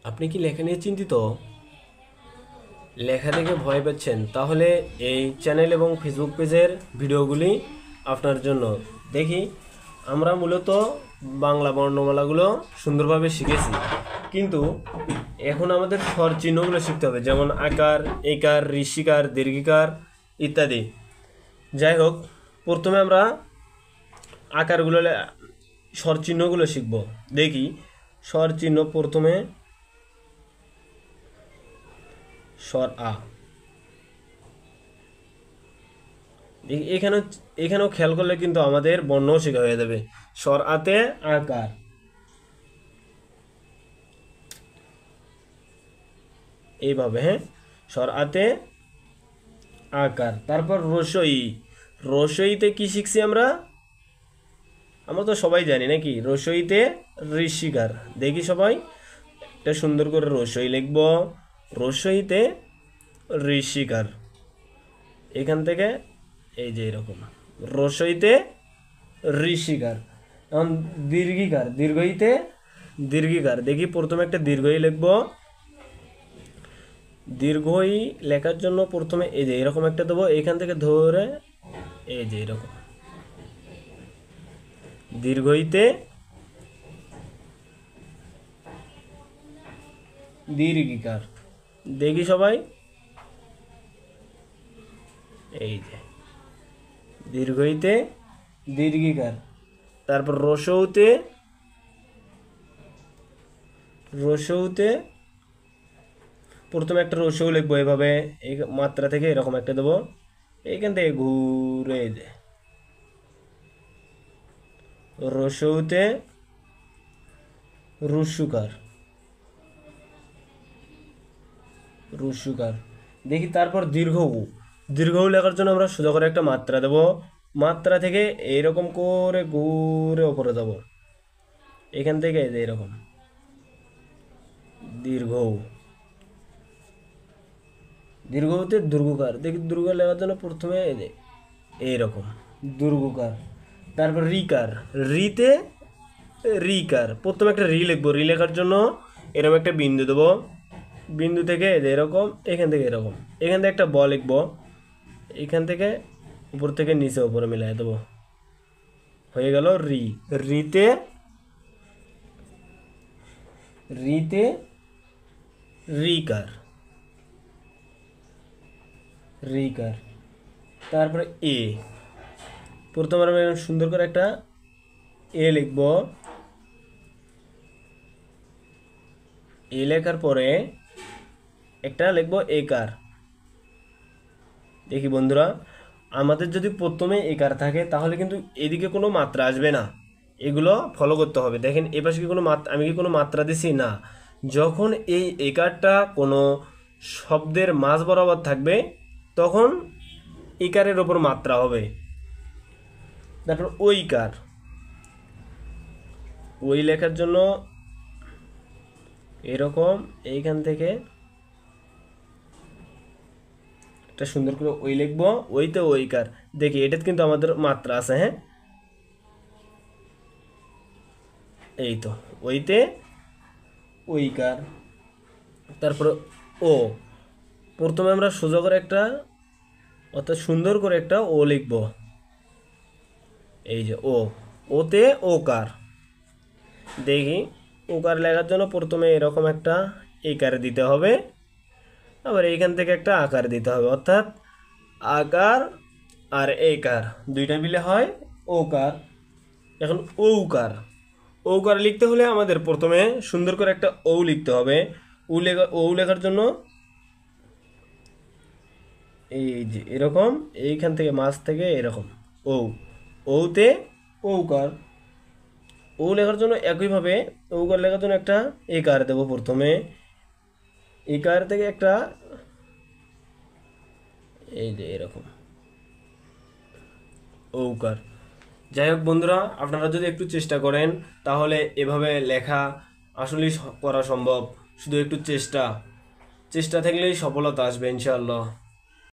আপনি কি লেখা নিয়ে চিন্তিত? লেখা দেখে ভয় পাচ্ছেন? তাহলে এই চ্যানেল এবং ফেসবুক পেজের ভিডিওগুলি আপনার জন্য। দেখি, আমরা মূলত বাংলা বর্ণমালাগুলো সুন্দরভাবে শিখেছি, কিন্তু এখন আমাদের স্বর চিহ্নগুলো শিখতে হবে, যেমন আকার, একার, ঋষিকার, দীর্ঘিকার ইত্যাদি। যাই হোক, প্রথমে আমরা আকারগুলো, স্বর চিহ্নগুলো শিখব। দেখি, স্বর চিহ্ন প্রথমে স্বর আ। এখানেও খেয়াল করলে কিন্তু আমাদের বর্ণও শেখা হয়ে যাবে। স্বর আতে আকার, এইভাবে, হ্যাঁ, স্বর আতে আকার। তারপর রসই। রসইতে কি শিখছি আমরা? আমরা তো সবাই জানি নাকি, রসইতে ঋষিকার। দেখি সবাই এটা সুন্দর করে রসই লিখব। রসইতে ঋষিকার, এখান থেকে এই যে এরকম রসইতে ঋষিকার। এখন দীর্ঘিকার, দীর্ঘইতে দীর্ঘিকার। দেখি, প্রথমে একটা দীর্ঘই লিখব। দীর্ঘই লেখার জন্য প্রথমে এই যে এরকম একটা দেবো, এখান থেকে ধরে এই যে এরকম দীর্ঘইতে দীর্ঘিকার। দেখি সবাই, এই যে দীর্ঘইতে দীর্ঘিকার। তারপর রসৌতে, রসৌতে প্রথমে একটা রসৌ লিখবো এভাবে, এই মাত্রা থেকে এরকম একটা দেবো, এইখান থেকে ঘুরে যে রসৌতে রুসুকার, রুসুকার। দেখি, তারপর দীর্ঘ উ। দীর্ঘ উ লেখার জন্য আমরা সোজা করে একটা মাত্রা দেব, মাত্রা থেকে এইরকম করে ঘুরে ওপরে যাব, এখান থেকে এরকম দীর্ঘ উ। দীর্ঘ উতে দুর্গকার। দেখি, দুর্গ লেখার জন্য প্রথমে এইরকম দুর্গকার। তারপর রিকার, রিতে রিকার। প্রথমে একটা রি লিখবো, রি লেখার জন্য এরকম একটা বিন্দু দেবো, বিন্দু থেকে এরকম, এখান থেকে এরকম, এখান থেকে একটা ব লিখবো, এখান থেকে উপর থেকে নিচে উপরে মিলাই দেবো, হয়ে গেল রি। রিতে রিতে রিকার, রিকার। তারপরে এ। প্রথমে আমরা সুন্দর করে একটা এ লিখব। এ লেখার পরে একটা লিখব একার। দেখি বন্ধুরা, আমাদের যদি প্রথমে একার থাকে তাহলে কিন্তু এদিকে কোনো মাত্রা আসবে না, এগুলো ফলো করতে হবে। দেখেন, এপাশে কি কোনো মাত্রা, আমি কি কোনো মাত্রা দিছি? না। যখন এই একারটা কোনো শব্দের মাঝ বরাবর থাকবে তখন ইকারের ওপর মাত্রা হবে। তারপর ওইকার, ওই লেখার জন্য এরকম এইখান থেকে একটা সুন্দর করে ওই লিখবো, ওইতে ওইকার। দেখি, এটাতে কিন্তু আমাদের মাত্রা আছে, হ্যাঁ, এই তো ওইতে ওইকার। তারপরে ও। প্রথমে আমরা সোজা করে একটা, অর্থাৎ সুন্দর করে একটা ও লিখব, এই যে ও। ওতে ওকার। দেখি, ওকার লেখার জন্য প্রথমে এরকম একটা একার দিতে হবে, আবার এইখান থেকে একটা আকার দিতে হবে, অর্থাৎ আকার আর একার দুইটা মিলে হয় ওকার। এখন ঔকার। ঔকার লিখতে হলে আমাদের প্রথমে সুন্দর করে একটা ও লিখতে হবে। ও লেখার জন্য এই যে এরকম, এইখান থেকে মাছ থেকে এরকম ও। ওতে ঔকার। ও লেখার জন্য একইভাবে ঔকার লেখার জন্য একটা একার দেবো প্রথমে, একার থেকে একটা এই যে এরকম ঔকার। যাই হোক বন্ধুরা, আপনারা যদি একটু চেষ্টা করেন তাহলে এভাবে লেখা আসলেই করা সম্ভব। শুধু একটু চেষ্টা থাকলেই সফলতা আসবে ইনশাআল্লাহ।